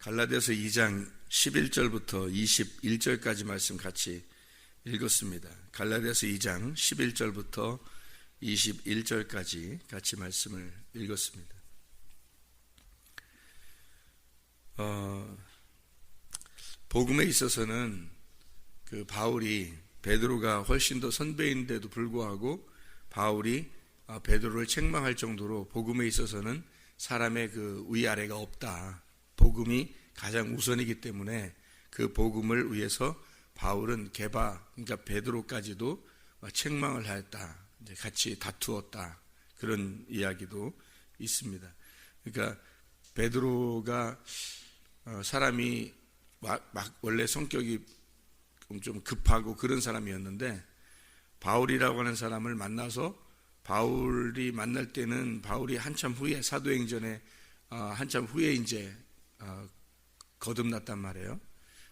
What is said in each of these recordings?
갈라디아서 2장 11절부터 21절까지 말씀 같이 읽었습니다. 갈라디아서 2장 11절부터 21절까지 같이 말씀을 읽었습니다. 복음에 있어서는 그 바울이 베드로가 훨씬 더 선배인데도 불구하고 바울이 베드로를 책망할 정도로 복음에 있어서는 사람의 그 위아래가 없다. 복음이 가장 우선이기 때문에 그 복음을 위해서 바울은 그러니까 베드로까지도 책망을 하였다. 이제 같이 다투었다. 그런 이야기도 있습니다. 그러니까 베드로가 사람이 원래 성격이 좀 급하고 그런 사람이었는데 바울이라고 하는 사람을 만나서 바울이 만날 때는 바울이 한참 후에 사도행전에 한참 후에 이제 거듭났단 말이에요.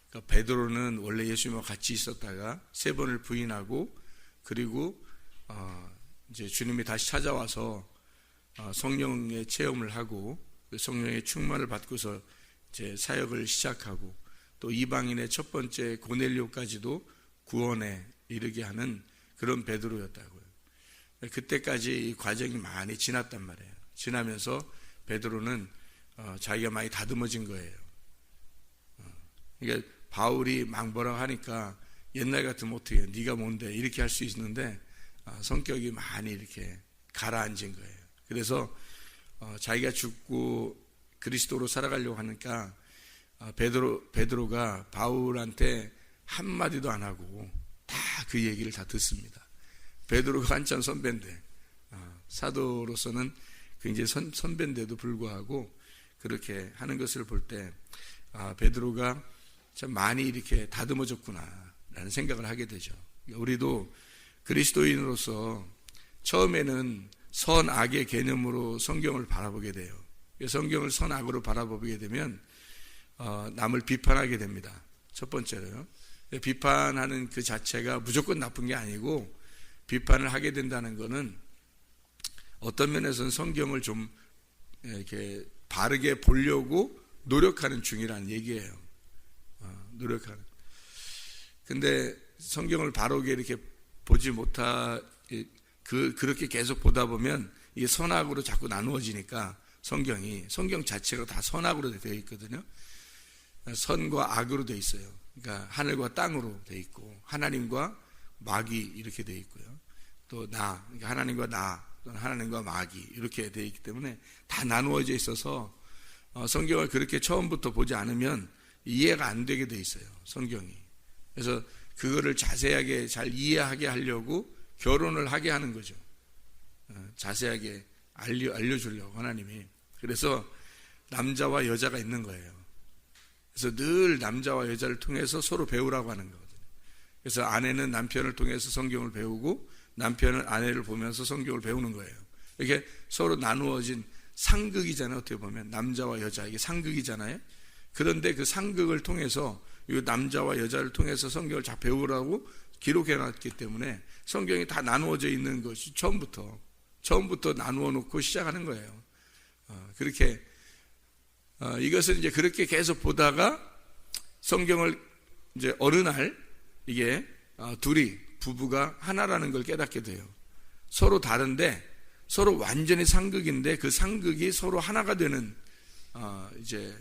그러니까 베드로는 원래 예수님과 같이 있었다가 3번을 부인하고 그리고 이제 주님이 다시 찾아와서 성령의 체험을 하고 성령의 충만을 받고서 이제 사역을 시작하고 또 이방인의 첫 번째 고넬료까지도 구원에 이르게 하는 그런 베드로였다고요. 그때까지 이 과정이 많이 지났단 말이에요. 지나면서 베드로는 자기가 많이 다듬어진 거예요. 그러니까 바울이 막 뭐라고 하니까 옛날 같으면 어떻게 해요? 네가 뭔데? 이렇게 할 수 있는데 성격이 많이 이렇게 가라앉은 거예요. 그래서 자기가 죽고 그리스도로 살아가려고 하니까 베드로가 바울한테 한마디도 안 하고 다 그 얘기를 다 듣습니다. 베드로가 한참 선배인데 사도로서는 굉장히 선배인데도 불구하고 그렇게 하는 것을 볼 때 베드로가 참 많이 이렇게 다듬어졌구나라는 생각을 하게 되죠. 우리도 그리스도인으로서 처음에는 선악의 개념으로 성경을 바라보게 돼요. 성경을 선악으로 바라보게 되면 남을 비판하게 됩니다. 첫 번째로요. 비판하는 그 자체가 무조건 나쁜 게 아니고 비판을 하게 된다는 것은 어떤 면에서는 성경을 좀 이렇게 바르게 보려고 노력하는 중이라는 얘기예요. 노력하는. 근데 성경을 바르게 이렇게 보지 그렇게 계속 보다 보면 이게 선악으로 자꾸 나누어지니까 성경 자체가 다 선악으로 되어 있거든요. 선과 악으로 되어 있어요. 그러니까 하늘과 땅으로 되어 있고 하나님과 마귀 이렇게 되어 있고요. 또 그러니까 하나님과 또는 하나님과 마귀 이렇게 되어 있기 때문에 다 나누어져 있어서 성경을 그렇게 처음부터 보지 않으면 이해가 안 되게 되어 있어요. 성경이. 그래서 그거를 자세하게 잘 이해하게 하려고 결혼을 하게 하는 거죠. 자세하게 알려주려고 하나님이. 그래서 남자와 여자가 있는 거예요. 그래서 늘 남자와 여자를 통해서 서로 배우라고 하는 거거든요. 그래서 아내는 남편을 통해서 성경을 배우고 남편은 아내를 보면서 성경을 배우는 거예요. 이렇게 서로 나누어진 상극이잖아요. 어떻게 보면 남자와 여자 이게 상극이잖아요. 그런데 그 상극을 통해서 이 남자와 여자를 통해서 성경을 잘 배우라고 기록해놨기 때문에 성경이 다 나누어져 있는 것이 처음부터 나누어 놓고 시작하는 거예요. 그렇게 이것을 이제 그렇게 계속 보다가 성경을 이제 어느 날 이게 부부가 하나라는 걸 깨닫게 돼요. 서로 다른데 서로 완전히 상극인데 그 상극이 서로 하나가 되는 이제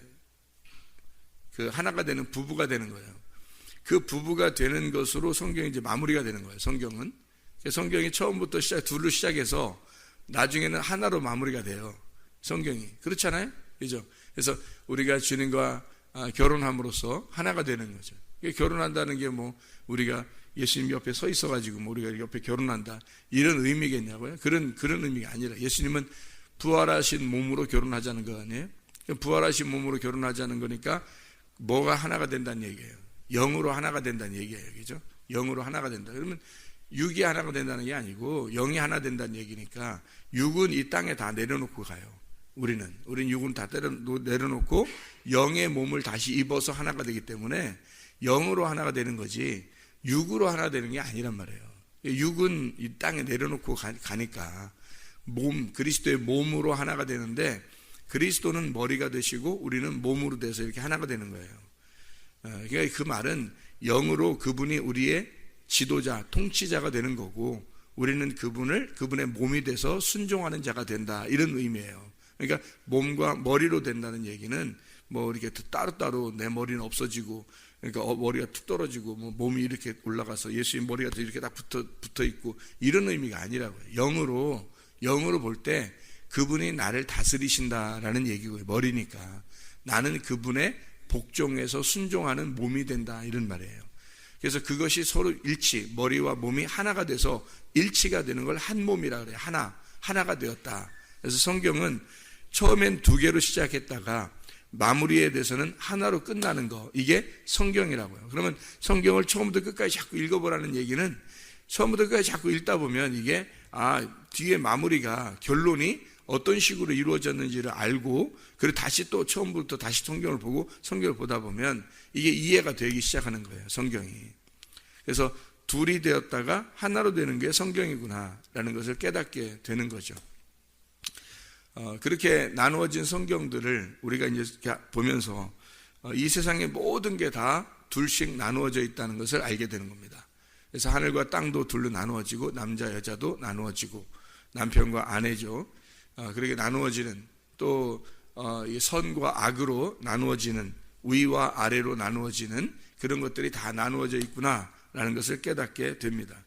그 하나가 되는 부부가 되는 거예요. 그 부부가 되는 것으로 성경이 이제 마무리가 되는 거예요. 성경이 처음부터 둘로 시작해서 나중에는 하나로 마무리가 돼요. 성경이. 그렇잖아요? 그죠? 그래서 우리가 주님과 결혼함으로써 하나가 되는 거죠. 결혼한다는 게 뭐 우리가 예수님 옆에 서 있어가지고 뭐 우리가 옆에 결혼한다 이런 의미겠냐고요? 그런 의미가 아니라 예수님은 부활하신 몸으로 결혼하자는 거 아니에요? 부활하신 몸으로 결혼하자는 거니까 뭐가 하나가 된다는 얘기예요. 영으로 하나가 된다는 얘기예요. 그죠? 영으로 하나가 된다. 그러면 육이 하나가 된다는 게 아니고 영이 하나 된다는 얘기니까 육은 이 땅에 다 내려놓고 가요. 우리는 육은 다 내려놓고 영의 몸을 다시 입어서 하나가 되기 때문에 영으로 하나가 되는 거지 육으로 하나 되는 게 아니란 말이에요. 육은 이 땅에 내려놓고 가니까 그리스도의 몸으로 하나가 되는데 그리스도는 머리가 되시고 우리는 몸으로 돼서 이렇게 하나가 되는 거예요. 그러니까 그 말은 영으로 그분이 우리의 지도자, 통치자가 되는 거고 우리는 그분의 몸이 돼서 순종하는 자가 된다, 이런 의미예요. 그러니까 몸과 머리로 된다는 얘기는 뭐 이렇게 따로따로 내 머리는 없어지고, 그러니까 머리가 툭 떨어지고 뭐 몸이 이렇게 올라가서 예수님 머리가 이렇게 딱 붙어 있고 이런 의미가 아니라고요. 영으로 볼 때 그분이 나를 다스리신다라는 얘기고요. 머리니까 나는 그분의 복종해서 순종하는 몸이 된다, 이런 말이에요. 그래서 그것이 서로 일치, 머리와 몸이 하나가 돼서 일치가 되는 걸 한 몸이라 그래요. 하나가 되었다. 그래서 성경은 처음엔 두 개로 시작했다가 마무리에 대해서는 하나로 끝나는 거, 이게 성경이라고요. 그러면 성경을 처음부터 끝까지 자꾸 읽어보라는 얘기는 처음부터 끝까지 자꾸 읽다 보면 이게 뒤에 마무리가, 결론이 어떤 식으로 이루어졌는지를 알고, 그리고 다시 또 처음부터 다시 성경을 보다 보면 이게 이해가 되기 시작하는 거예요, 성경이. 그래서 둘이 되었다가 하나로 되는 게 성경이구나라는 것을 깨닫게 되는 거죠. 그렇게 나누어진 성경들을 우리가 이제 보면서 이 세상의 모든 게 다 둘씩 나누어져 있다는 것을 알게 되는 겁니다. 그래서 하늘과 땅도 둘로 나누어지고 남자 여자도 나누어지고 남편과 아내죠. 그렇게 나누어지는, 또 선과 악으로 나누어지는, 위와 아래로 나누어지는 그런 것들이 다 나누어져 있구나라는 것을 깨닫게 됩니다.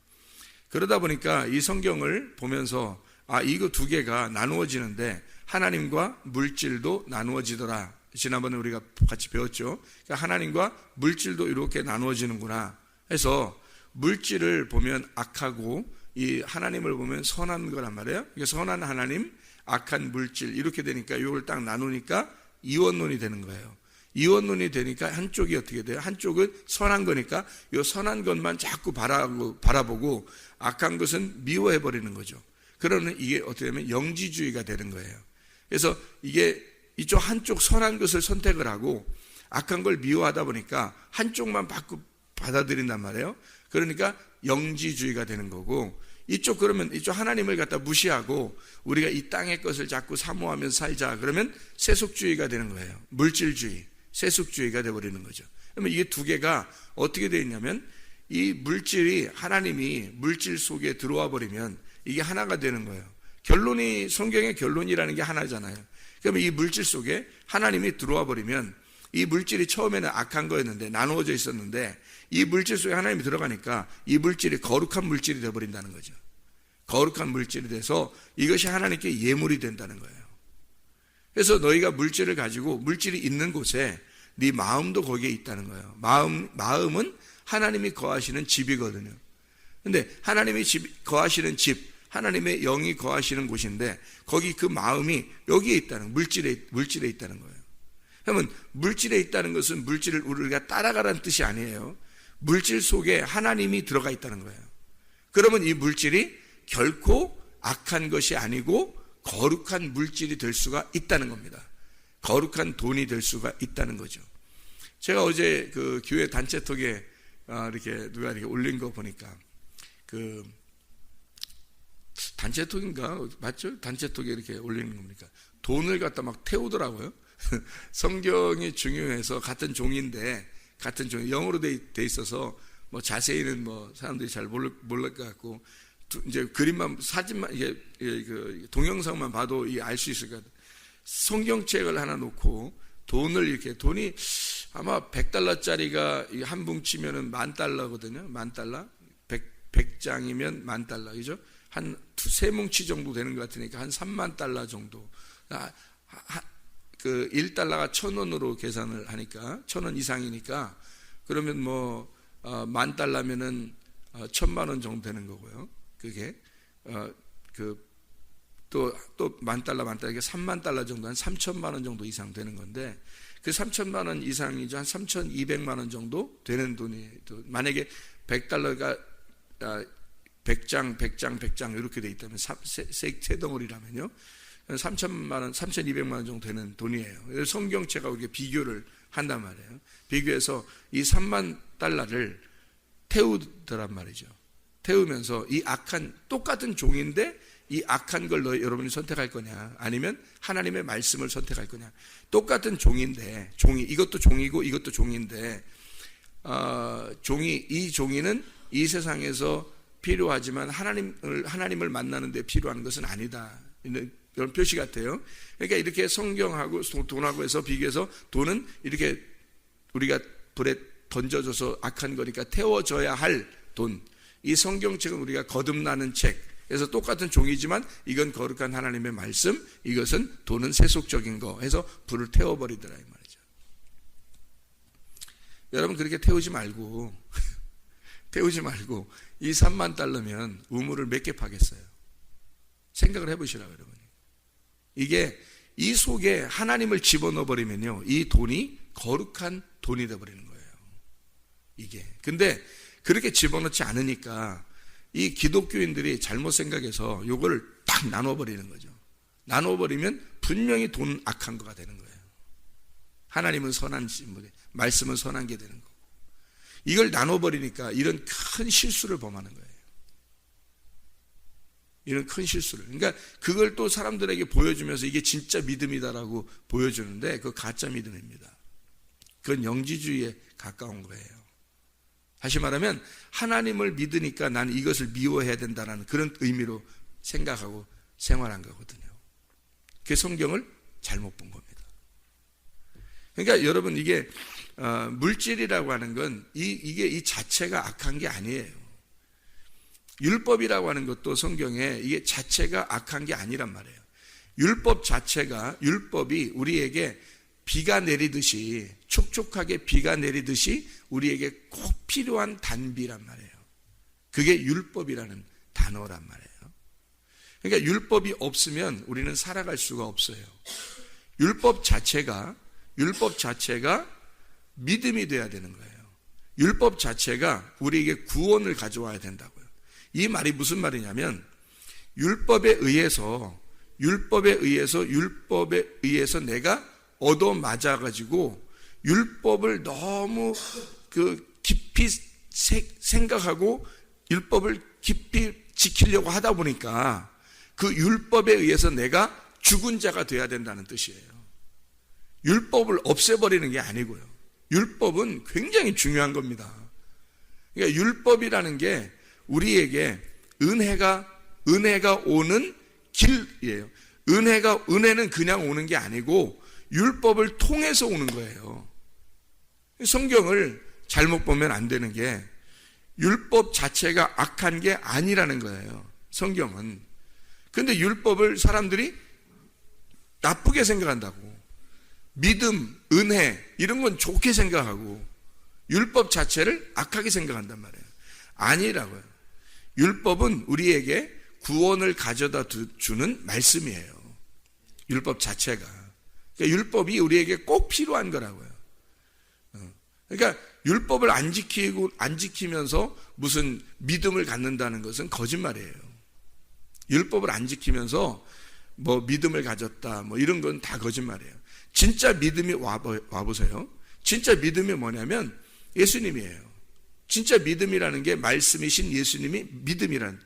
그러다 보니까 이 성경을 보면서 이거 두 개가 나누어지는데 하나님과 물질도 나누어지더라. 지난번에 우리가 같이 배웠죠. 그러니까 하나님과 물질도 이렇게 나누어지는구나 해서 물질을 보면 악하고 이 하나님을 보면 선한 거란 말이에요. 그러니까 선한 하나님, 악한 물질, 이렇게 되니까 이걸 딱 나누니까 이원론이 되는 거예요. 이원론이 되니까 한쪽이 어떻게 돼요? 한쪽은 선한 거니까 이 선한 것만 자꾸 바라보고 악한 것은 미워해버리는 거죠. 그러면 이게 어떻게 되면 영지주의가 되는 거예요. 그래서 이게 이쪽 한쪽 선한 것을 선택을 하고 악한 걸 미워하다 보니까 한쪽만 받아들인단 말이에요. 그러니까 영지주의가 되는 거고, 그러면 이쪽 하나님을 갖다 무시하고 우리가 이 땅의 것을 자꾸 사모하면서 살자, 그러면 세속주의가 되는 거예요. 물질주의, 세속주의가 되어버리는 거죠. 그러면 이게 두 개가 어떻게 되어 있냐면, 이 물질이, 하나님이 물질 속에 들어와 버리면 이게 하나가 되는 거예요. 결론이, 성경의 결론이라는 게 하나잖아요. 그러면 이 물질 속에 하나님이 들어와 버리면, 이 물질이 처음에는 악한 거였는데, 나누어져 있었는데, 이 물질 속에 하나님이 들어가니까 이 물질이 거룩한 물질이 되어버린다는 거죠. 거룩한 물질이 돼서 이것이 하나님께 예물이 된다는 거예요. 그래서 너희가 물질을 가지고, 물질이 있는 곳에 네 마음도 거기에 있다는 거예요. 마음은 하나님이 거하시는 집이거든요. 근데 하나님이 거하시는 집, 하나님의 영이 거하시는 곳인데 거기 그 마음이 여기에 있다는, 물질에 있다는 거예요. 그러면 물질에 있다는 것은 물질을 우리가 따라가라는 뜻이 아니에요. 물질 속에 하나님이 들어가 있다는 거예요. 그러면 이 물질이 결코 악한 것이 아니고 거룩한 물질이 될 수가 있다는 겁니다. 거룩한 돈이 될 수가 있다는 거죠. 제가 어제 그 교회 단체톡에 이렇게 누가 이렇게 올린 거 보니까, 그 단체톡인가 맞죠? 단체톡에 이렇게 올리는 겁니까? 돈을 갖다 막 태우더라고요. 성경이 중요해서 같은 종인데, 같은 종, 영어로 돼 있어서 뭐 자세히는 뭐 사람들이 잘 모를 것 같고, 이제 그림만, 사진만, 이게 그 동영상만 봐도 알 수 있을 것 같아요. 성경책을 하나 놓고 돈을 이렇게, 돈이 아마 $100짜리가 한 뭉치면은 $10,000거든요. $10,000. 100장이면 $10,000, 그죠? 한 세 뭉치 정도 되는 것 같으니까 한 $30,000 정도. 그 $1가 1,000원으로 계산을 하니까 1,000원 이상이니까, 그러면 뭐 $10,000면은 1,000,000원 정도 되는 거고요. 그게 또 $10,000 이게 $30,000 정도, 한 3,000만 원 정도 이상 되는 건데, 그 3,000만 원 이상이죠. 한 3,200만 원 정도 되는 돈이, 만약에 $100가 100장 이렇게 돼 있다면, 세 덩어리라면요, 3,000만 원, 3,200만 원 정도 되는 돈이에요. 성경책하고 이렇게 비교를 한단 말이에요. 비교해서 이 $30,000를 태우더란 말이죠. 태우면서 이 악한, 똑같은 종인데 이 악한 걸 여러분이 선택할 거냐, 아니면 하나님의 말씀을 선택할 거냐. 똑같은 종인데, 이것도 종이고 이것도 종인데, 이 종이는 이 세상에서 필요하지만 하나님을 만나는 데 필요한 것은 아니다. 이런 표시 같아요. 그러니까 이렇게 성경하고 돈하고 해서 비교해서, 돈은 이렇게 우리가 불에 던져져서 악한 거니까 태워져야 할 돈. 이 성경책은 우리가 거듭나는 책. 그래서 똑같은 종이지만 이건 거룩한 하나님의 말씀, 이것은 돈은 세속적인 거 해서 불을 태워버리더라 이 말이죠. 여러분 그렇게 태우지 말고 이 3만 달러면 우물을 몇 개 파겠어요? 생각을 해보시라고 여러분이. 이게 이 속에 하나님을 집어넣어 버리면요, 이 돈이 거룩한 돈이 되어버리는 거예요. 이게. 근데 그렇게 집어넣지 않으니까 이 기독교인들이 잘못 생각해서 요거를 딱 나눠버리는 거죠. 나눠버리면 분명히 돈 악한 거가 되는 거예요. 하나님은 선한 분이, 말씀은 선한 게 되는 거고. 이걸 나눠버리니까 이런 큰 실수를 범하는 거예요. 이런 큰 실수를. 그러니까 그걸 또 사람들에게 보여주면서 이게 진짜 믿음이다라고 보여주는데 그거 가짜 믿음입니다. 그건 영지주의에 가까운 거예요. 다시 말하면 하나님을 믿으니까 난 이것을 미워해야 된다는 그런 의미로 생각하고 생활한 거거든요. 그 성경을 잘못 본 겁니다. 그러니까 여러분 이게 물질이라고 하는 건 이게 이 자체가 악한 게 아니에요. 율법이라고 하는 것도 성경에 이게 자체가 악한 게 아니란 말이에요. 율법이 우리에게 비가 내리듯이, 촉촉하게 비가 내리듯이 우리에게 꼭 필요한 단비란 말이에요. 그게 율법이라는 단어란 말이에요. 그러니까 율법이 없으면 우리는 살아갈 수가 없어요. 율법 자체가 믿음이 돼야 되는 거예요. 율법 자체가 우리에게 구원을 가져와야 된다고요. 이 말이 무슨 말이냐면, 율법에 의해서 내가 얻어맞아가지고 율법을 너무 깊이 생각하고 율법을 깊이 지키려고 하다 보니까 그 율법에 의해서 내가 죽은 자가 돼야 된다는 뜻이에요. 율법을 없애버리는 게 아니고요. 율법은 굉장히 중요한 겁니다. 그러니까 율법이라는 게 우리에게 은혜가 오는 길이에요. 은혜는 그냥 오는 게 아니고 율법을 통해서 오는 거예요. 성경을 잘못 보면 안 되는 게 율법 자체가 악한 게 아니라는 거예요. 성경은. 근데 율법을 사람들이 나쁘게 생각한다고. 믿음, 은혜 이런 건 좋게 생각하고 율법 자체를 악하게 생각한단 말이에요. 아니라고요. 율법은 우리에게 구원을 가져다 주는 말씀이에요. 율법 자체가. 그러니까 율법이 우리에게 꼭 필요한 거라고요. 그러니까 율법을 안 지키면서 무슨 믿음을 갖는다는 것은 거짓말이에요. 율법을 안 지키면서 뭐 믿음을 가졌다 뭐 이런 건 다 거짓말이에요. 진짜 믿음이 와보세요. 진짜 믿음이 뭐냐면 예수님이에요. 진짜 믿음이라는 게 말씀이신 예수님이 믿음이라는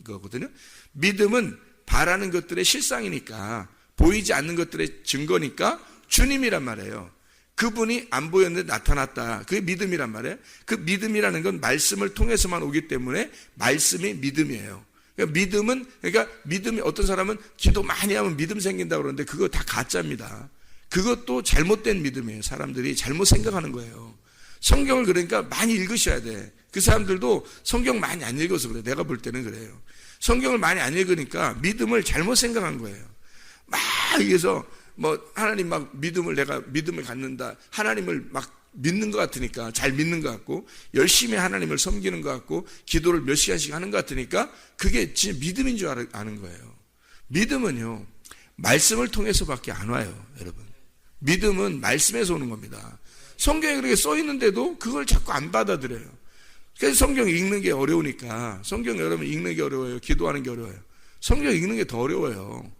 거거든요. 믿음은 바라는 것들의 실상이니까, 보이지 않는 것들의 증거니까 주님이란 말이에요. 그분이 안 보였는데 나타났다. 그게 믿음이란 말이에요. 그 믿음이라는 건 말씀을 통해서만 오기 때문에 말씀이 믿음이에요. 그러니까 믿음이, 어떤 사람은 기도 많이 하면 믿음 생긴다고 그러는데 그거 다 가짜입니다. 그것도 잘못된 믿음이에요. 사람들이 잘못 생각하는 거예요. 성경을 그러니까 많이 읽으셔야 돼. 그 사람들도 성경 많이 안 읽어서 그래요. 내가 볼 때는 그래요. 성경을 많이 안 읽으니까 믿음을 잘못 생각한 거예요. 막 여기서 뭐 하나님 내가 믿음을 갖는다. 하나님을 막 믿는 것 같으니까, 잘 믿는 것 같고, 열심히 하나님을 섬기는 것 같고, 기도를 몇 시간씩 하는 것 같으니까 그게 진짜 믿음인 줄 아는 거예요. 믿음은요, 말씀을 통해서밖에 안 와요, 여러분. 믿음은 말씀에서 오는 겁니다. 성경에 그렇게 써 있는데도 그걸 자꾸 안 받아들여요. 그래서 성경 읽는 게 어려우니까, 성경 여러분 읽는 게 어려워요. 기도하는 게 어려워요. 성경 읽는 게 더 어려워요.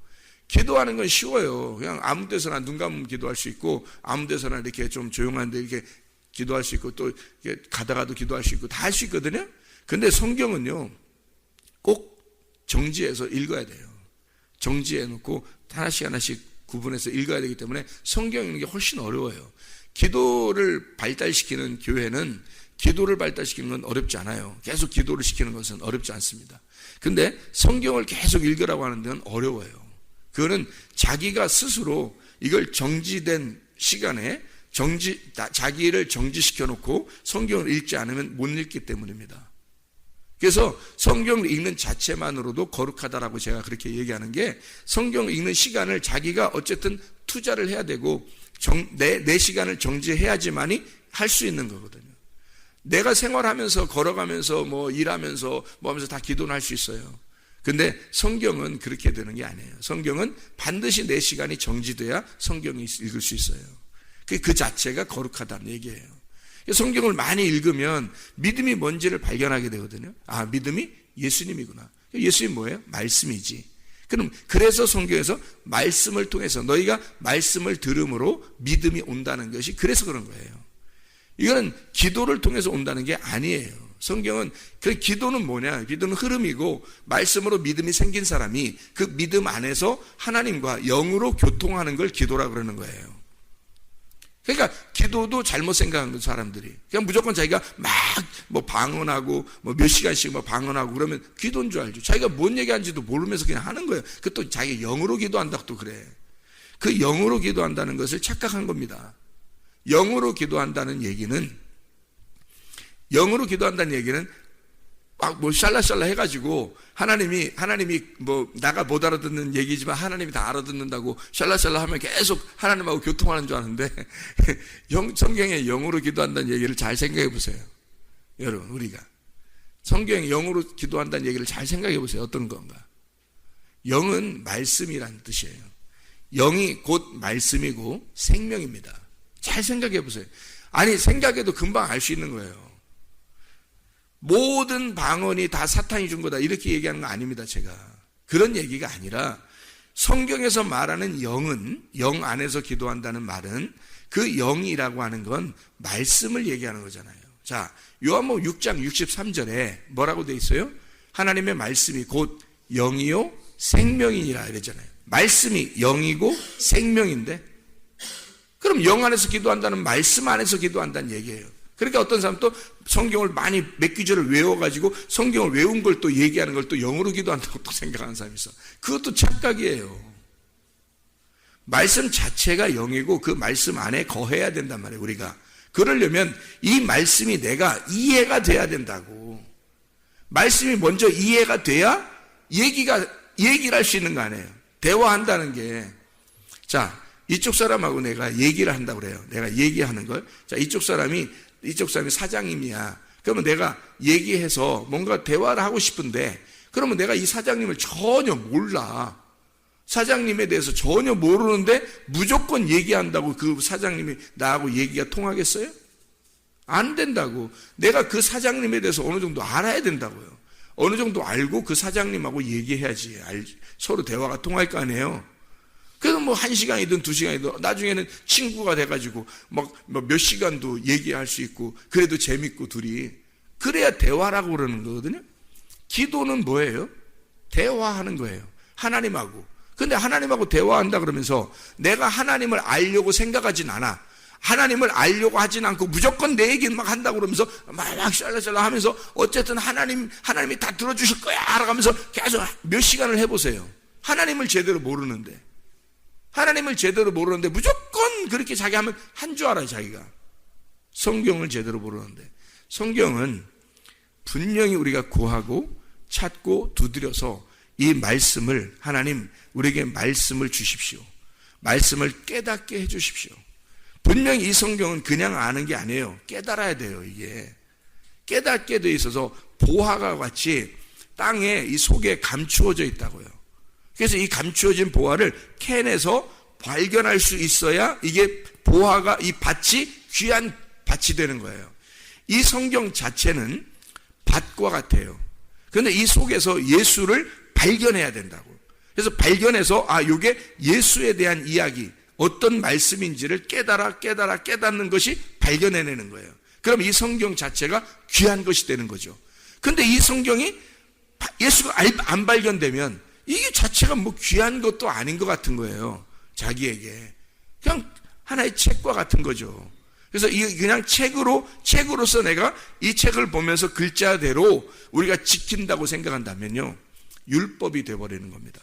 기도하는 건 쉬워요. 그냥 아무 데서나 눈 감으면 기도할 수 있고, 아무 데서나 이렇게 좀 조용한데 이렇게 기도할 수 있고, 또 이렇게 가다가도 기도할 수 있고, 다 할 수 있거든요. 근데 성경은요, 꼭 정지해서 읽어야 돼요. 정지해 놓고 하나씩 하나씩 구분해서 읽어야 되기 때문에 성경 읽는 게 훨씬 어려워요. 기도를 발달시키는 교회는 기도를 발달시키는 건 어렵지 않아요. 계속 기도를 시키는 것은 어렵지 않습니다. 근데 성경을 계속 읽으라고 하는 데는 어려워요. 그거는 자기가 스스로 이걸 정지된 시간에 자기를 정지시켜 놓고 성경을 읽지 않으면 못 읽기 때문입니다. 그래서 성경을 읽는 자체만으로도 거룩하다라고 제가 그렇게 얘기하는 게, 성경을 읽는 시간을 자기가 어쨌든 투자를 해야 되고 내 시간을 정지해야지만이 할 수 있는 거거든요. 내가 생활하면서 걸어가면서 뭐 일하면서 뭐 하면서 다 기도는 할 수 있어요. 근데 성경은 그렇게 되는 게 아니에요. 성경은 반드시 내 시간이 정지돼야 성경을 읽을 수 있어요. 그 자체가 거룩하다는 얘기예요. 성경을 많이 읽으면 믿음이 뭔지를 발견하게 되거든요. 아, 믿음이 예수님이구나. 예수님 뭐예요? 말씀이지. 그래서 성경에서 말씀을 통해서 너희가 말씀을 들음으로 믿음이 온다는 것이 그래서 그런 거예요. 이거는 기도를 통해서 온다는 게 아니에요. 성경은 그 기도는 뭐냐? 기도는 흐름이고, 말씀으로 믿음이 생긴 사람이 그 믿음 안에서 하나님과 영으로 교통하는 걸 기도라 그러는 거예요. 그러니까 기도도 잘못 생각하는 사람들이 그냥 무조건 자기가 막 뭐 방언하고 뭐 몇 시간씩 뭐 방언하고 그러면 기도인 줄 알죠. 자기가 뭔 얘기하는지도 모르면서 그냥 하는 거예요. 그 또 자기 영으로 기도한다고 또 그래. 그 영으로 기도한다는 것을 착각한 겁니다. 영으로 기도한다는 얘기는 막 뭐 샬라샬라 해가지고 하나님이 뭐 나가 못 알아듣는 얘기지만 하나님이 다 알아듣는다고 샬라샬라 하면 계속 하나님하고 교통하는 줄 아는데 성경에 영으로 기도한다는 얘기를 잘 생각해 보세요. 여러분, 우리가 성경에 영으로 기도한다는 얘기를 잘 생각해 보세요. 어떤 건가? 영은 말씀이라는 뜻이에요. 영이 곧 말씀이고 생명입니다. 잘 생각해 보세요. 아니, 생각해도 금방 알 수 있는 거예요. 모든 방언이 다 사탄이 준 거다 이렇게 얘기하는 거 아닙니다. 제가 그런 얘기가 아니라, 성경에서 말하는 영은, 영 안에서 기도한다는 말은 그 영이라고 하는 건 말씀을 얘기하는 거잖아요. 자, 요한복음 6장 63절에 뭐라고 돼 있어요? 하나님의 말씀이 곧 영이요 생명이니라 이랬잖아요. 말씀이 영이고 생명인데, 그럼 영 안에서 기도한다는 말씀 안에서 기도한다는 얘기예요. 그러니까 어떤 사람 또 성경을 많이 몇 구절을 외워가지고 성경을 외운 걸 또 얘기하는 걸 또 영으로 기도한다고 또 생각하는 사람이 있어. 그것도 착각이에요. 말씀 자체가 영이고 그 말씀 안에 거해야 된단 말이에요. 우리가 그러려면 이 말씀이 내가 이해가 돼야 된다고. 말씀이 먼저 이해가 돼야 얘기를 할 수 있는 거 아니에요. 대화한다는 게. 자, 이쪽 사람하고 내가 얘기를 한다고 그래요. 내가 얘기하는 걸. 자, 이쪽 사람이 사장님이야. 그러면 내가 얘기해서 뭔가 대화를 하고 싶은데, 그러면 내가 이 사장님을 전혀 몰라. 사장님에 대해서 전혀 모르는데 무조건 얘기한다고 그 사장님이 나하고 얘기가 통하겠어요? 안 된다고. 내가 그 사장님에 대해서 어느 정도 알아야 된다고요. 어느 정도 알고 그 사장님하고 얘기해야지 서로 대화가 통할 거 아니에요. 그래서 뭐 1시간이든 2시간이든 나중에는 친구가 돼가지고 막 몇 시간도 얘기할 수 있고 그래도 재밌고 둘이. 그래야 대화라고 그러는 거거든요. 기도는 뭐예요? 대화하는 거예요. 하나님하고. 근데 하나님하고 대화한다 그러면서 내가 하나님을 알려고 생각하진 않아. 하나님을 알려고 하진 않고 무조건 내 얘기는 막 한다고 그러면서 막 샬라샬라 하면서 어쨌든 하나님이 다 들어주실 거야 라고 하면서 계속 몇 시간을 해보세요. 하나님을 제대로 모르는데 무조건 그렇게 자기 하면 한 줄 알아요. 자기가 성경을 제대로 모르는데, 성경은 분명히 우리가 구하고 찾고 두드려서 이 말씀을, 하나님 우리에게 말씀을 주십시오. 말씀을 깨닫게 해 주십시오. 분명히 이 성경은 그냥 아는 게 아니에요. 깨달아야 돼요. 이게 깨닫게 돼 있어서 보화가 같이 땅에 이 속에 감추어져 있다고요. 그래서 이 감추어진 보화를 캔에서 발견할 수 있어야 이게 보화가, 이 밭이 귀한 밭이 되는 거예요. 이 성경 자체는 밭과 같아요. 그런데 이 속에서 예수를 발견해야 된다고. 그래서 발견해서 이게 예수에 대한 이야기, 어떤 말씀인지를 깨닫는 것이 발견해내는 거예요. 그럼 이 성경 자체가 귀한 것이 되는 거죠. 근데 이 성경이 예수가 안 발견되면 이게 자체가 뭐 귀한 것도 아닌 것 같은 거예요. 자기에게. 그냥 하나의 책과 같은 거죠. 그래서 이게 그냥 책으로서 내가 이 책을 보면서 글자대로 우리가 지킨다고 생각한다면요, 율법이 되어버리는 겁니다.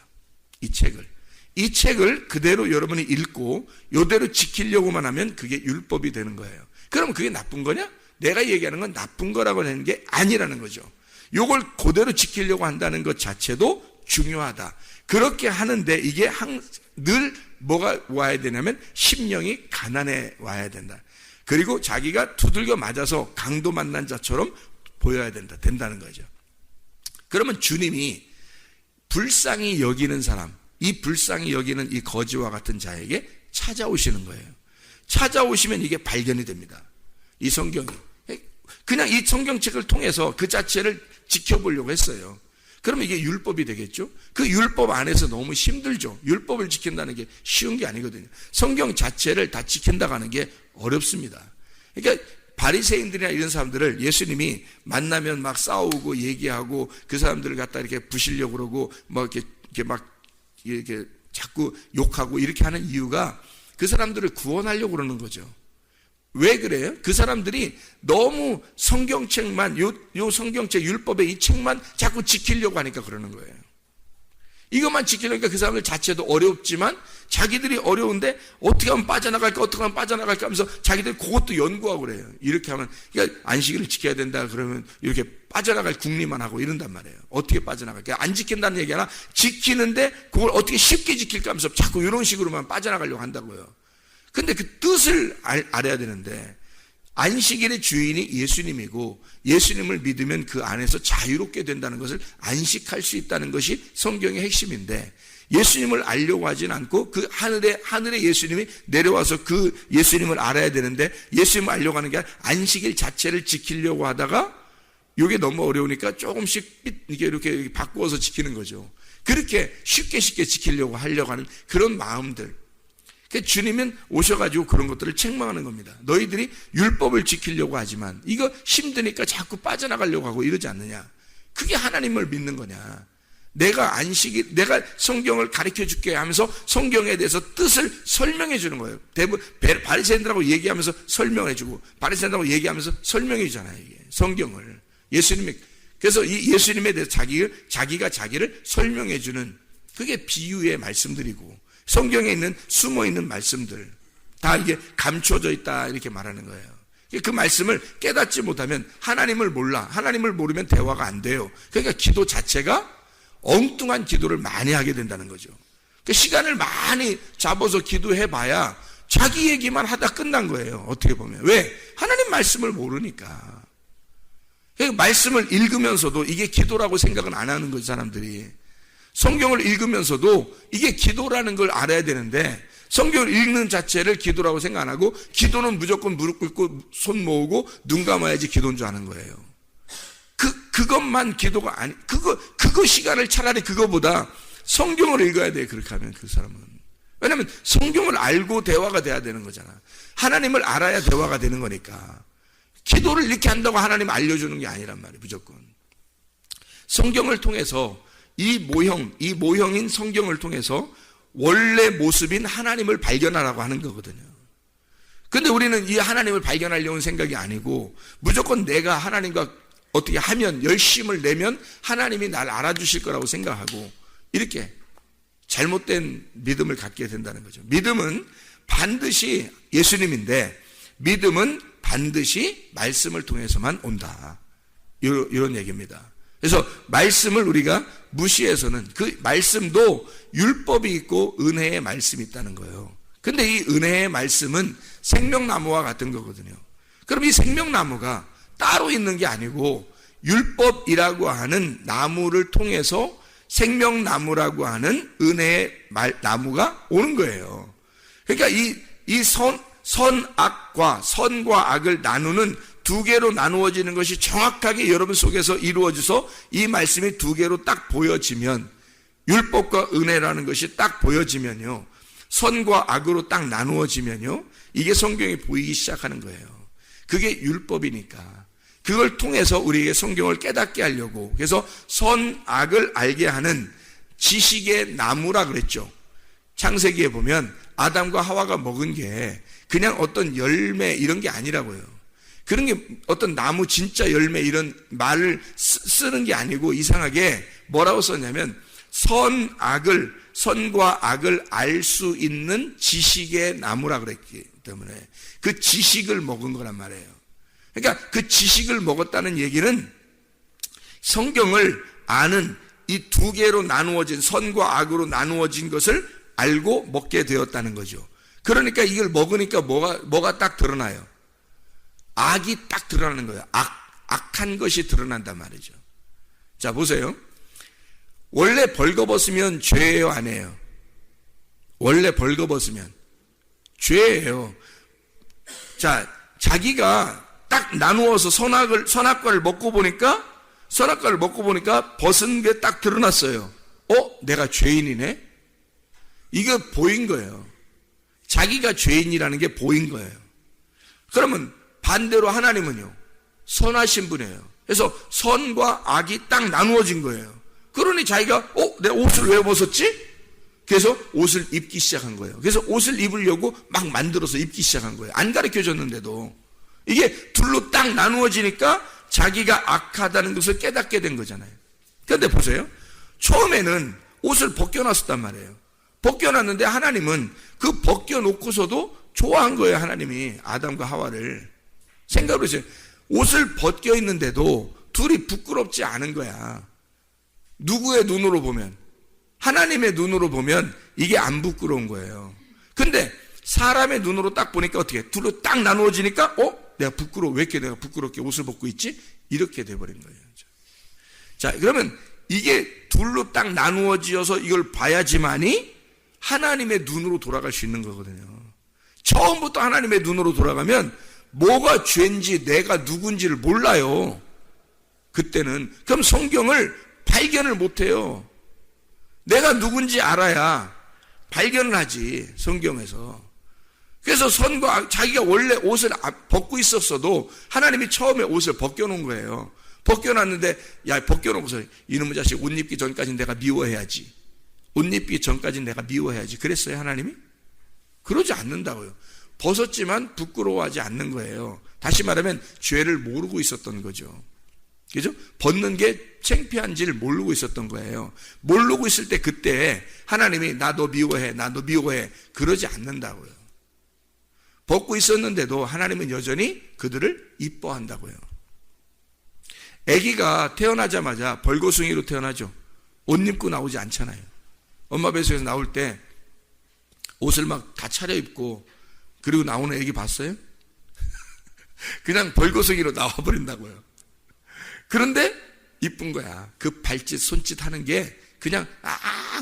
이 책을 그대로 여러분이 읽고 이대로 지키려고만 하면 그게 율법이 되는 거예요. 그러면 그게 나쁜 거냐? 내가 얘기하는 건 나쁜 거라고 하는 게 아니라는 거죠. 요걸 그대로 지키려고 한다는 것 자체도 중요하다. 그렇게 하는데 이게 늘 뭐가 와야 되냐면 심령이 가난해 와야 된다. 그리고 자기가 두들겨 맞아서 강도 만난 자처럼 보여야 된다는 거죠. 그러면 주님이 불쌍히 여기는 사람, 이 불쌍히 여기는 이 거지와 같은 자에게 찾아오시는 거예요. 찾아오시면 이게 발견이 됩니다. 이 성경이. 그냥 이 성경책을 통해서 그 자체를 지켜보려고 했어요. 그러면 이게 율법이 되겠죠? 그 율법 안에서 너무 힘들죠. 율법을 지킨다는 게 쉬운 게 아니거든요. 성경 자체를 다 지킨다고 하는 게 어렵습니다. 그러니까 바리새인들이나 이런 사람들을 예수님이 만나면 막 싸우고 얘기하고 그 사람들을 갖다 이렇게 부시려고 그러고 이렇게 자꾸 욕하고 이렇게 하는 이유가 그 사람들을 구원하려고 그러는 거죠. 왜 그래요? 그 사람들이 너무 성경책만, 요 성경책 율법의 이 책만 자꾸 지키려고 하니까 그러는 거예요. 이것만 지키려니까 그 사람들 자체도 어렵지만 자기들이 어려운데 어떻게 하면 빠져나갈까 하면서 자기들 그것도 연구하고 그래요. 이렇게 하면, 그러니까 안식일을 지켜야 된다 그러면 이렇게 빠져나갈 궁리만 하고 이런단 말이에요. 어떻게 빠져나갈까? 안 지킨다는 얘기 하나, 지키는데 그걸 어떻게 쉽게 지킬까 하면서 자꾸 이런 식으로만 빠져나가려고 한다고요. 근데 그 뜻을 알아야 되는데, 안식일의 주인이 예수님이고 예수님을 믿으면 그 안에서 자유롭게 된다는 것을 안식할 수 있다는 것이 성경의 핵심인데, 예수님을 알려고 하진 않고 그 하늘에 예수님이 내려와서 그 예수님을 알아야 되는데, 예수님을 알려고 하는 게 아니라 안식일 자체를 지키려고 하다가 이게 너무 어려우니까 조금씩 이렇게 바꾸어서 지키는 거죠. 그렇게 쉽게 지키려고 하려고 하는 그런 마음들. 주님은 오셔가지고 그런 것들을 책망하는 겁니다. 너희들이 율법을 지키려고 하지만 이거 힘드니까 자꾸 빠져나가려고 하고 이러지 않느냐. 그게 하나님을 믿는 거냐. 내가 성경을 가르쳐 줄게 하면서 성경에 대해서 뜻을 설명해 주는 거예요. 대부분 바리새인들하고 얘기하면서 설명해 주고, 바리새인들하고 얘기하면서 설명해 주잖아요. 이게 성경을. 그래서 이 예수님에 대해서 자기가 자기를 설명해 주는, 그게 비유의 말씀들이고, 성경에 있는 숨어있는 말씀들 다 이게 감춰져 있다 이렇게 말하는 거예요. 그 말씀을 깨닫지 못하면 하나님을 몰라. 하나님을 모르면 대화가 안 돼요. 그러니까 기도 자체가 엉뚱한 기도를 많이 하게 된다는 거죠. 시간을 많이 잡아서 기도해봐야 자기 얘기만 하다 끝난 거예요. 어떻게 보면. 왜? 하나님 말씀을 모르니까. 그러니까 말씀을 읽으면서도 이게 기도라고 생각은 안 하는 거죠, 사람들이. 성경을 읽으면서도 이게 기도라는 걸 알아야 되는데, 성경을 읽는 자체를 기도라고 생각 안 하고, 기도는 무조건 무릎 꿇고 손 모으고 눈 감아야지 기도인 줄 아는 거예요. 그것만 기도가 아니, 그거 시간을 차라리 그거보다 성경을 읽어야 돼. 그렇게 하면 그 사람은. 왜냐면 성경을 알고 대화가 돼야 되는 거잖아. 하나님을 알아야 대화가 되는 거니까. 기도를 이렇게 한다고 하나님 알려주는 게 아니란 말이에요. 무조건. 성경을 통해서 이 모형인 성경을 통해서 원래 모습인 하나님을 발견하라고 하는 거거든요. 근데 우리는 이 하나님을 발견하려는 생각이 아니고, 무조건 내가 하나님과 어떻게 하면, 열심을 내면 하나님이 날 알아주실 거라고 생각하고, 이렇게 잘못된 믿음을 갖게 된다는 거죠. 믿음은 반드시 예수님인데, 믿음은 반드시 말씀을 통해서만 온다. 이런 얘기입니다. 그래서 말씀을 우리가 무시해서는, 그 말씀도 율법이 있고 은혜의 말씀이 있다는 거예요. 근데 이 은혜의 말씀은 생명나무와 같은 거거든요. 그럼 이 생명나무가 따로 있는 게 아니고 율법이라고 하는 나무를 통해서 생명나무라고 하는 은혜의 나무가 오는 거예요. 그러니까 이 선악과 선과 악을 나누는 두 개로 나누어지는 것이 정확하게 여러분 속에서 이루어져서 이 말씀이 두 개로 딱 보여지면, 율법과 은혜라는 것이 딱 보여지면요, 선과 악으로 딱 나누어지면요, 이게 성경이 보이기 시작하는 거예요. 그게 율법이니까. 그걸 통해서 우리에게 성경을 깨닫게 하려고, 그래서 선악을 알게 하는 지식의 나무라 그랬죠. 창세기에 보면 아담과 하와가 먹은 게 그냥 어떤 열매 이런 게 아니라고요. 그런 게 어떤 나무 진짜 열매 이런 말을 쓰는 게 아니고, 이상하게 뭐라고 썼냐면 선과 악을 알 수 있는 지식의 나무라 그랬기 때문에 그 지식을 먹은 거란 말이에요. 그러니까 그 지식을 먹었다는 얘기는 성경을 아는 이 두 개로 나누어진, 선과 악으로 나누어진 것을 알고 먹게 되었다는 거죠. 그러니까 이걸 먹으니까 뭐가 딱 드러나요? 악이 딱 드러나는 거예요. 악한 것이 드러난단 말이죠. 자, 보세요. 원래 벌거벗으면 죄예요, 아니에요? 원래 벌거벗으면 죄예요. 자, 자기가 딱 나누어서 선악과를 먹고 보니까 벗은 게 딱 드러났어요. 내가 죄인이네? 이거 보인 거예요. 자기가 죄인이라는 게 보인 거예요. 그러면 반대로 하나님은요, 선하신 분이에요. 그래서 선과 악이 딱 나누어진 거예요. 그러니 자기가 내 옷을 왜 벗었지? 그래서 옷을 입기 시작한 거예요. 그래서 옷을 입으려고 막 만들어서 입기 시작한 거예요. 안 가르쳐줬는데도. 이게 둘로 딱 나누어지니까 자기가 악하다는 것을 깨닫게 된 거잖아요. 그런데 보세요. 처음에는 옷을 벗겨놨었단 말이에요. 벗겨놨는데 하나님은 그 벗겨놓고서도 좋아한 거예요. 하나님이 아담과 하와를. 생각을 해보세요. 옷을 벗겨 있는데도 둘이 부끄럽지 않은 거야. 누구의 눈으로 보면? 하나님의 눈으로 보면 이게 안 부끄러운 거예요. 근데 사람의 눈으로 딱 보니까 어떻게? 둘로 딱 나누어지니까 내가 부끄러워. 왜 이렇게 내가 부끄럽게 옷을 벗고 있지? 이렇게 돼버린 거예요. 자, 그러면 이게 둘로 딱 나누어지어서 이걸 봐야지만이 하나님의 눈으로 돌아갈 수 있는 거거든요. 처음부터 하나님의 눈으로 돌아가면 뭐가 죄인지 내가 누군지를 몰라요. 그때는. 그럼 성경을 발견을 못해요. 내가 누군지 알아야 발견을 하지, 성경에서. 그래서 선과 악, 자기가 원래 옷을 벗고 있었어도 하나님이 처음에 옷을 벗겨놓은 거예요. 벗겨놨는데, 야, 벗겨놓고서 이놈의 자식 옷 입기 전까지는 내가 미워해야지. 옷 입기 전까지는 내가 미워해야지. 그랬어요, 하나님이? 그러지 않는다고요. 벗었지만 부끄러워하지 않는 거예요. 다시 말하면 죄를 모르고 있었던 거죠. 그죠? 벗는 게 창피한지를 모르고 있었던 거예요. 모르고 있을 때 그때 하나님이 나 너 미워해, 나 너 미워해. 그러지 않는다고요. 벗고 있었는데도 하나님은 여전히 그들을 이뻐한다고요. 아기가 태어나자마자 벌거숭이로 태어나죠. 옷 입고 나오지 않잖아요. 엄마 뱃속에서 나올 때 옷을 막 다 차려입고 그리고 나오는 아기 봤어요? 그냥 벌거숭이로 나와버린다고요. 그런데 이쁜 거야. 그 발짓, 손짓 하는 게 그냥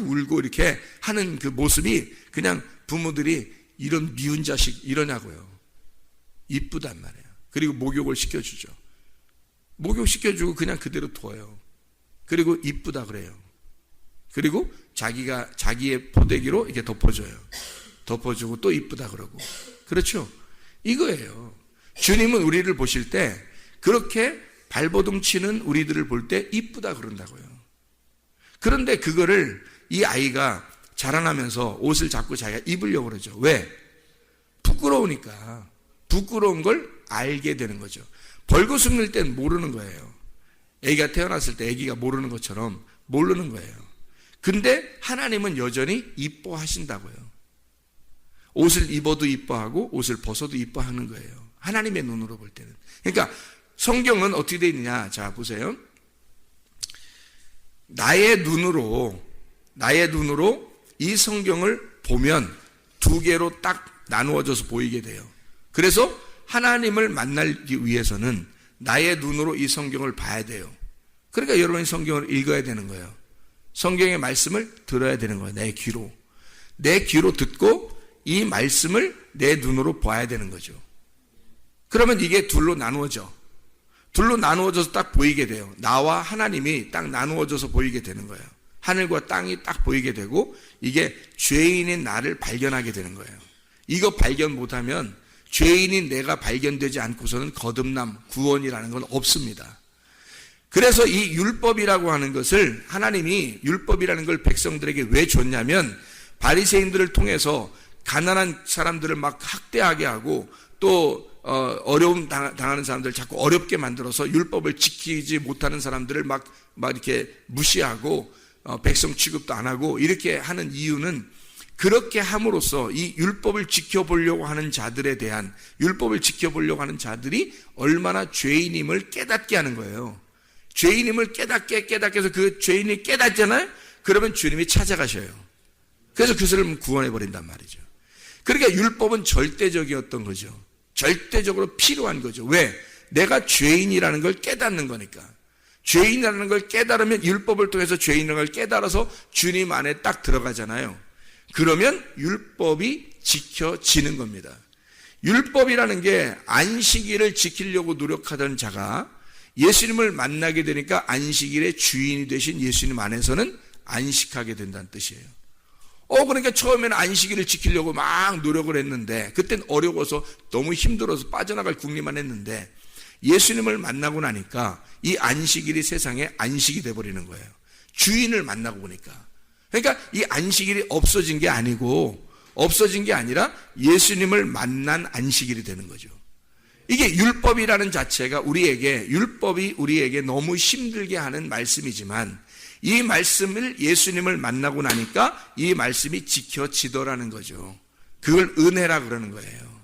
울고 이렇게 하는 그 모습이 그냥 부모들이 이런 미운 자식 이러냐고요. 이쁘단 말이에요. 그리고 목욕을 시켜주죠. 목욕시켜주고 그냥 그대로 둬요. 그리고 이쁘다 그래요. 그리고 자기의 포대기로 이렇게 덮어줘요. 덮어주고 또 이쁘다 그러고. 그렇죠? 이거예요. 주님은 우리를 보실 때 그렇게 발버둥 치는 우리들을 볼 때 이쁘다 그런다고요. 그런데 그거를 이 아이가 자라나면서 옷을 자꾸 자기가 입으려고 그러죠. 왜? 부끄러우니까. 부끄러운 걸 알게 되는 거죠. 벌거숭이일 땐 모르는 거예요. 아기가 태어났을 때 아기가 모르는 것처럼 모르는 거예요. 근데 하나님은 여전히 이뻐하신다고요. 옷을 입어도 이뻐하고 옷을 벗어도 이뻐하는 거예요. 하나님의 눈으로 볼 때는. 그러니까 성경은 어떻게 되어 있느냐. 자, 보세요. 나의 눈으로 이 성경을 보면 두 개로 딱 나누어져서 보이게 돼요. 그래서 하나님을 만나기 위해서는 나의 눈으로 이 성경을 봐야 돼요. 그러니까 여러분이 성경을 읽어야 되는 거예요. 성경의 말씀을 들어야 되는 거예요. 내 귀로 듣고 이 말씀을 내 눈으로 봐야 되는 거죠. 그러면 이게 둘로 나누어져. 둘로 나누어져서 딱 보이게 돼요. 나와 하나님이 딱 나누어져서 보이게 되는 거예요. 하늘과 땅이 딱 보이게 되고 이게 죄인인 나를 발견하게 되는 거예요. 이거 발견 못하면 죄인인 내가 발견되지 않고서는 거듭남, 구원이라는 건 없습니다. 그래서 이 율법이라고 하는 것을 하나님이 율법이라는 걸 백성들에게 왜 줬냐면 바리새인들을 통해서 가난한 사람들을 막 학대하게 하고 또 어려움 당하는 사람들을 자꾸 어렵게 만들어서 율법을 지키지 못하는 사람들을 막 이렇게 무시하고 백성 취급도 안 하고 이렇게 하는 이유는 그렇게 함으로써 이 율법을 지켜보려고 하는 자들에 대한 율법을 지켜보려고 하는 자들이 얼마나 죄인임을 깨닫게 하는 거예요. 죄인임을 깨닫게 해서 그 죄인이 깨닫잖아요. 그러면 주님이 찾아가셔요. 그래서 그 사람을 구원해버린단 말이죠. 그러니까 율법은 절대적이었던 거죠. 절대적으로 필요한 거죠. 왜? 내가 죄인이라는 걸 깨닫는 거니까. 죄인이라는 걸 깨달으면 율법을 통해서 죄인이라는 걸 깨달아서 주님 안에 딱 들어가잖아요. 그러면 율법이 지켜지는 겁니다. 율법이라는 게 안식일을 지키려고 노력하던 자가 예수님을 만나게 되니까 안식일의 주인이 되신 예수님 안에서는 안식하게 된다는 뜻이에요. 그러니까 처음에는 안식일을 지키려고 막 노력을 했는데 그땐 어려워서 너무 힘들어서 빠져나갈 궁리만 했는데 예수님을 만나고 나니까 이 안식일이 세상에 안식이 돼버리는 거예요. 주인을 만나고 보니까. 그러니까 이 안식일이 없어진 게 아니라 예수님을 만난 안식일이 되는 거죠. 이게 율법이라는 자체가 율법이 우리에게 너무 힘들게 하는 말씀이지만 이 말씀을 예수님을 만나고 나니까 이 말씀이 지켜지더라는 거죠. 그걸 은혜라 그러는 거예요.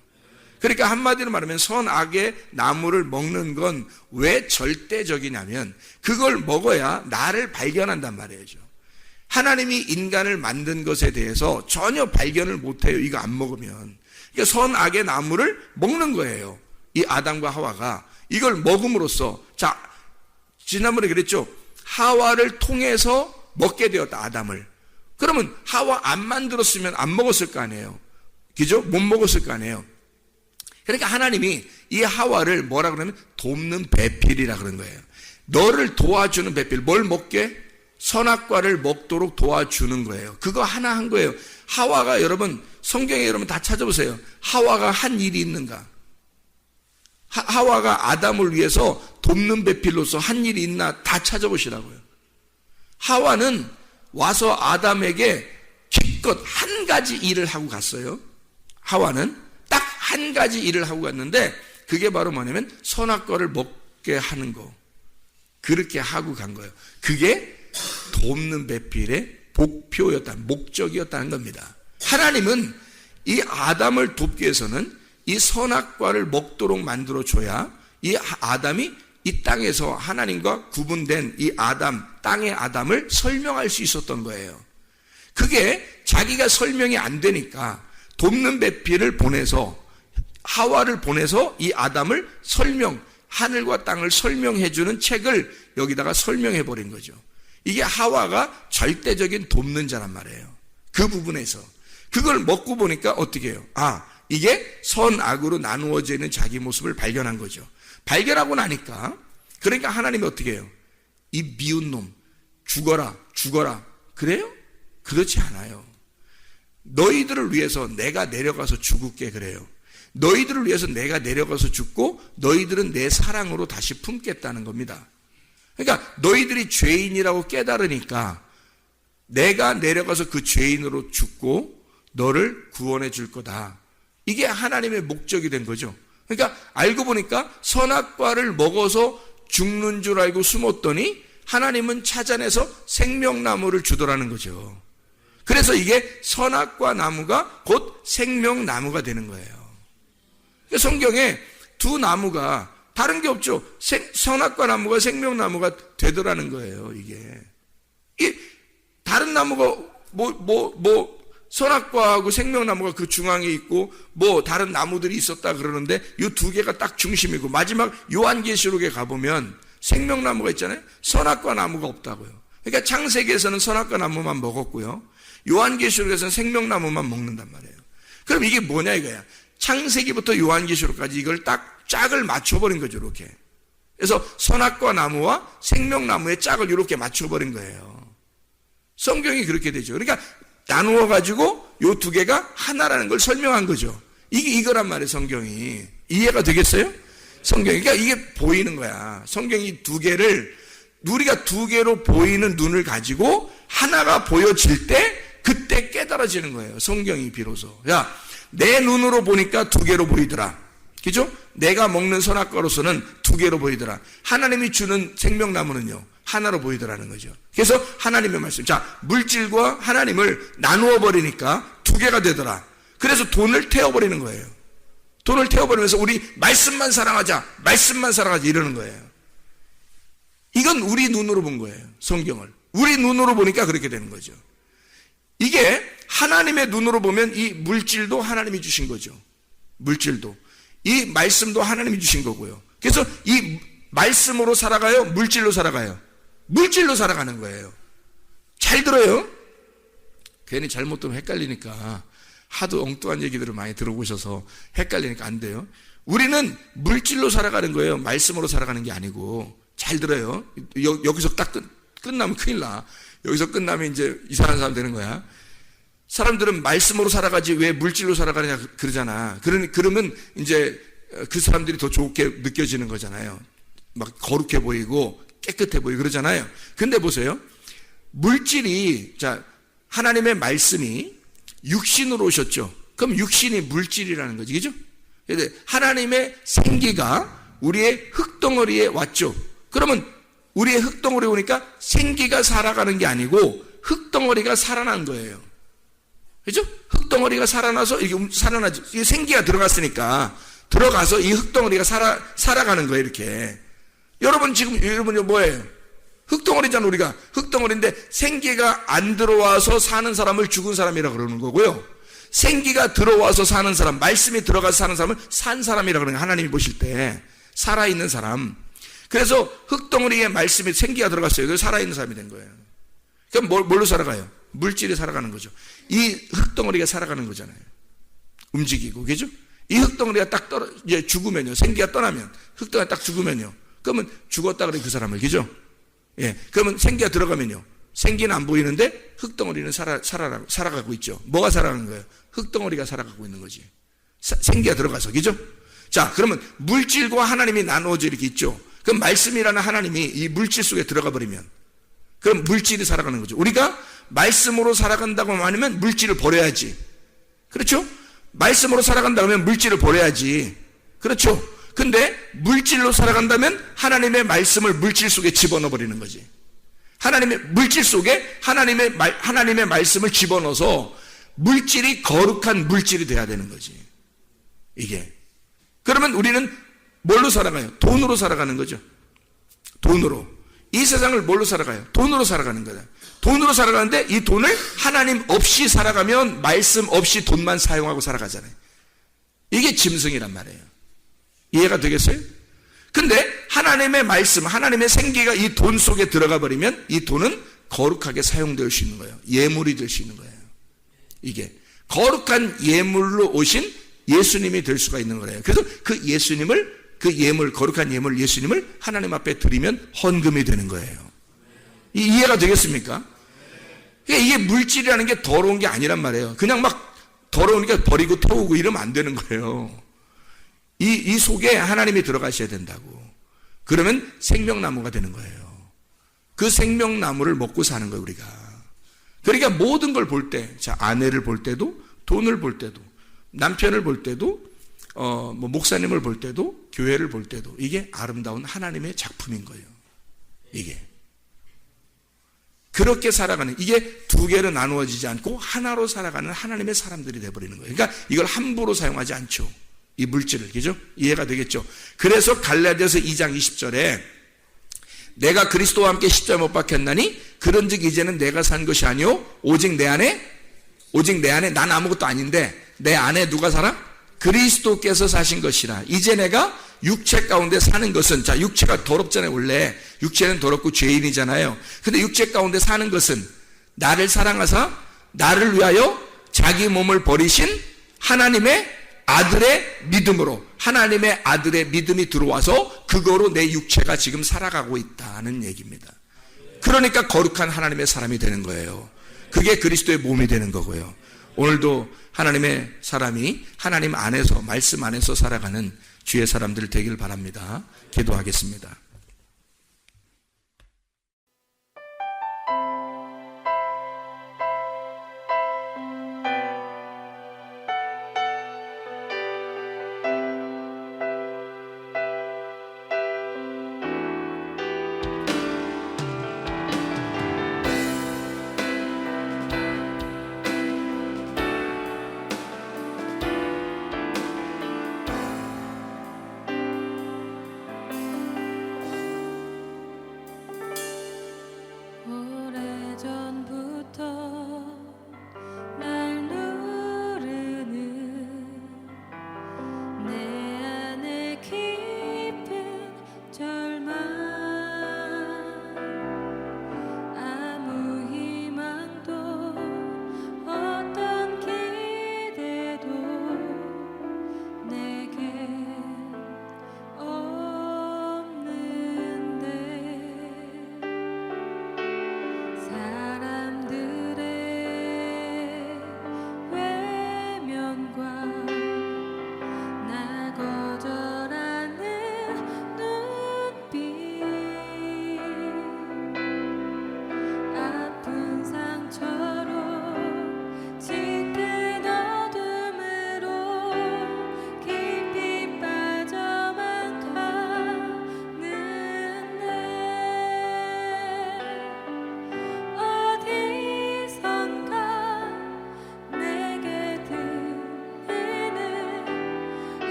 그러니까 한마디로 말하면 선악의 나무를 먹는 건 왜 절대적이냐면 그걸 먹어야 나를 발견한단 말이죠. 하나님이 인간을 만든 것에 대해서 전혀 발견을 못해요. 이거 안 먹으면. 그러니까 선악의 나무를 먹는 거예요. 이 아담과 하와가 이걸 먹음으로써 지난번에 그랬죠. 하와를 통해서 먹게 되었다. 아담을. 그러면 하와 안 만들었으면 안 먹었을 거 아니에요. 그죠? 못 먹었을 거 아니에요. 그러니까 하나님이 이 하와를 뭐라 그러면 돕는 배필이라 그런 거예요. 너를 도와주는 배필. 뭘 먹게? 선악과를 먹도록 도와주는 거예요. 그거 하나 한 거예요. 하와가 여러분 성경에 여러분 다 찾아보세요. 하와가 한 일이 있는가? 하와가 아담을 위해서 돕는 배필로서 한 일이 있나 다 찾아보시라고요. 하와는 와서 아담에게 기껏 한 가지 일을 하고 갔어요. 하와는 딱 한 가지 일을 하고 갔는데 그게 바로 뭐냐면 선악과를 먹게 하는 거. 그렇게 하고 간 거예요. 그게 돕는 배필의 목적이었다는 겁니다. 하나님은 이 아담을 돕기 위해서는 이 선악과를 먹도록 만들어줘야 이 아담이 이 땅에서 하나님과 구분된 이 땅의 아담을 설명할 수 있었던 거예요. 그게 자기가 설명이 안 되니까 돕는 배필을 보내서 하와를 보내서 이 아담을 하늘과 땅을 설명해주는 책을 여기다가 설명해버린 거죠. 이게 하와가 절대적인 돕는 자란 말이에요. 그 부분에서. 그걸 먹고 보니까 어떻게 해요? 이게 선악으로 나누어져 있는 자기 모습을 발견한 거죠. 발견하고 나니까 그러니까 하나님이 어떻게 해요? 이 미운 놈 죽어라. 그래요? 그렇지 않아요. 너희들을 위해서 내가 내려가서 죽을게 그래요. 너희들을 위해서 내가 내려가서 죽고 너희들은 내 사랑으로 다시 품겠다는 겁니다. 그러니까 너희들이 죄인이라고 깨달으니까 내가 내려가서 그 죄인으로 죽고 너를 구원해 줄 거다. 이게 하나님의 목적이 된 거죠. 그러니까 알고 보니까 선악과를 먹어서 죽는 줄 알고 숨었더니 하나님은 찾아내서 생명나무를 주더라는 거죠. 그래서 이게 선악과 나무가 곧 생명나무가 되는 거예요. 성경에 두 나무가 다른 게 없죠. 선악과 나무가 생명나무가 되더라는 거예요. 이게 다른 나무가 선악과하고 생명나무가 그 중앙에 있고 다른 나무들이 있었다 그러는데 이 두 개가 딱 중심이고 마지막 요한계시록에 가보면 생명나무가 있잖아요. 선악과 나무가 없다고요. 그러니까 창세기에서는 선악과 나무만 먹었고요. 요한계시록에서는 생명나무만 먹는단 말이에요. 그럼 이게 뭐냐 이거야. 창세기부터 요한계시록까지 이걸 딱 짝을 맞춰버린 거죠. 이렇게. 그래서 선악과 나무와 생명나무의 짝을 이렇게 맞춰버린 거예요. 성경이 그렇게 되죠. 그러니까 나누어가지고 요 두 개가 하나라는 걸 설명한 거죠. 이거란 말이에요, 성경이. 이해가 되겠어요? 성경이. 그러니까 이게 보이는 거야. 성경이 두 개를, 우리가 두 개로 보이는 눈을 가지고 하나가 보여질 때, 그때 깨달아지는 거예요. 성경이 비로소. 야, 내 눈으로 보니까 두 개로 보이더라. 그죠? 내가 먹는 선악과로서는 두 개로 보이더라. 하나님이 주는 생명나무는요, 하나로 보이더라는 거죠. 그래서 하나님의 말씀. 자, 물질과 하나님을 나누어 버리니까 두 개가 되더라. 그래서 돈을 태워버리는 거예요. 돈을 태워버리면서 우리 말씀만 사랑하자, 말씀만 사랑하자 이러는 거예요. 이건 우리 눈으로 본 거예요. 성경을. 우리 눈으로 보니까 그렇게 되는 거죠. 이게 하나님의 눈으로 보면 이 물질도 하나님이 주신 거죠. 물질도. 이 말씀도 하나님이 주신 거고요. 그래서 이 말씀으로 살아가요? 물질로 살아가요? 물질로 살아가는 거예요. 잘 들어요? 괜히 잘못 들으면 헷갈리니까, 하도 엉뚱한 얘기들을 많이 들어보셔서 헷갈리니까 안 돼요. 우리는 물질로 살아가는 거예요. 말씀으로 살아가는 게 아니고. 잘 들어요. 여기서 딱 끝나면 큰일 나. 여기서 끝나면 이제 이상한 사람 되는 거야. 사람들은 말씀으로 살아가지 왜 물질로 살아가느냐 그러잖아. 그러면 이제 그 사람들이 더 좋게 느껴지는 거잖아요. 막 거룩해 보이고 깨끗해 보이고 그러잖아요. 근데 보세요. 물질이, 자, 하나님의 말씀이 육신으로 오셨죠. 그럼 육신이 물질이라는 거지, 그죠? 하나님의 생기가 우리의 흙덩어리에 왔죠. 그러면 우리의 흙덩어리에 오니까 생기가 살아가는 게 아니고 흙덩어리가 살아난 거예요. 그죠? 흙덩어리가 살아나서 이게 살아나지. 이게 생기가 들어갔으니까 들어가서 이 흙덩어리가 살아가는 거예요, 이렇게. 여러분 지금, 여러분이 뭐예요? 흙덩어리잖아, 우리가. 흙덩어리인데 생기가 안 들어와서 사는 사람을 죽은 사람이라고 그러는 거고요. 생기가 들어와서 사는 사람, 말씀이 들어가서 사는 사람을 산 사람이라고 그러는 거예요. 하나님이 보실 때. 살아있는 사람. 그래서 흙덩어리에 말씀이 생기가 들어갔어요. 그래서 살아있는 사람이 된 거예요. 그럼 뭘로 살아가요? 물질이 살아가는 거죠. 이 흙덩어리가 살아가는 거잖아요. 움직이고, 그죠? 이 흙덩어리가 딱 이제 죽으면요. 생기가 떠나면, 흙덩어리가 딱 죽으면요. 그러면 죽었다 그래, 그 사람을. 그죠? 예. 그러면 생기가 들어가면요. 생기는 안 보이는데 흙덩어리는 살아가고 있죠. 뭐가 살아가는 거예요? 흙덩어리가 살아가고 있는 거지. 생기가 들어가서. 그죠? 자, 그러면 물질과 하나님이 나누어져 이렇게 있죠. 그럼 말씀이라는 하나님이 이 물질 속에 들어가 버리면, 그럼 물질이 살아가는 거죠. 우리가 말씀으로 살아간다고 하면 물질을 버려야지. 그렇죠? 말씀으로 살아간다고 하면 물질을 버려야지. 그렇죠? 근데 물질로 살아간다면 하나님의 말씀을 물질 속에 집어넣어 버리는 거지. 하나님의 물질 속에 하나님의 말씀을 집어넣어서 물질이 거룩한 물질이 돼야 되는 거지. 이게. 그러면 우리는 뭘로 살아가요? 돈으로 살아가는 거죠. 돈으로. 이 세상을 뭘로 살아가요? 돈으로 살아가는 거다. 돈으로 살아가는데 이 돈을 하나님 없이 살아가면 말씀 없이 돈만 사용하고 살아가잖아요. 이게 짐승이란 말이에요. 이해가 되겠어요? 근데 하나님의 말씀, 하나님의 생기가 이 돈 속에 들어가 버리면 이 돈은 거룩하게 사용될 수 있는 거예요. 예물이 될 수 있는 거예요. 이게 거룩한 예물로 오신 예수님이 될 수가 있는 거예요. 그래서 그 예수님을, 그 예물, 거룩한 예물 예수님을 하나님 앞에 드리면 헌금이 되는 거예요. 이해가 되겠습니까? 그러니까 이게 물질이라는 게 더러운 게 아니란 말이에요. 그냥 막 더러우니까 버리고 태우고 이러면 안 되는 거예요. 이 속에 하나님이 들어가셔야 된다고. 그러면 생명나무가 되는 거예요. 그 생명나무를 먹고 사는 거예요, 우리가. 그러니까 모든 걸 볼 때, 자, 아내를 볼 때도, 돈을 볼 때도, 남편을 볼 때도, 목사님을 볼 때도, 교회를 볼 때도, 이게 아름다운 하나님의 작품인 거예요. 이게. 그렇게 살아가는, 이게 두 개로 나누어지지 않고 하나로 살아가는 하나님의 사람들이 되어버리는 거예요. 그러니까 이걸 함부로 사용하지 않죠. 이 물질을. 그죠? 이해가 되겠죠? 그래서 갈라디아서 2장 20절에 내가 그리스도와 함께 십자가에 못 박혔나니 그런즉 이제는 내가 산 것이 아니요 오직 내 안에 난 아무것도 아닌데 내 안에 누가 살아? 그리스도께서 사신 것이라. 이제 내가 육체 가운데 사는 것은, 자, 육체가 더럽잖아요. 원래 육체는 더럽고 죄인이잖아요. 근데 육체 가운데 사는 것은 나를 사랑하사 나를 위하여 자기 몸을 버리신 하나님의 아들의 믿음으로, 하나님의 아들의 믿음이 들어와서 그거로 내 육체가 지금 살아가고 있다는 얘기입니다. 그러니까 거룩한 하나님의 사람이 되는 거예요. 그게 그리스도의 몸이 되는 거고요. 오늘도 하나님의 사람이 하나님 안에서, 말씀 안에서 살아가는 주의 사람들 되길 바랍니다. 기도하겠습니다.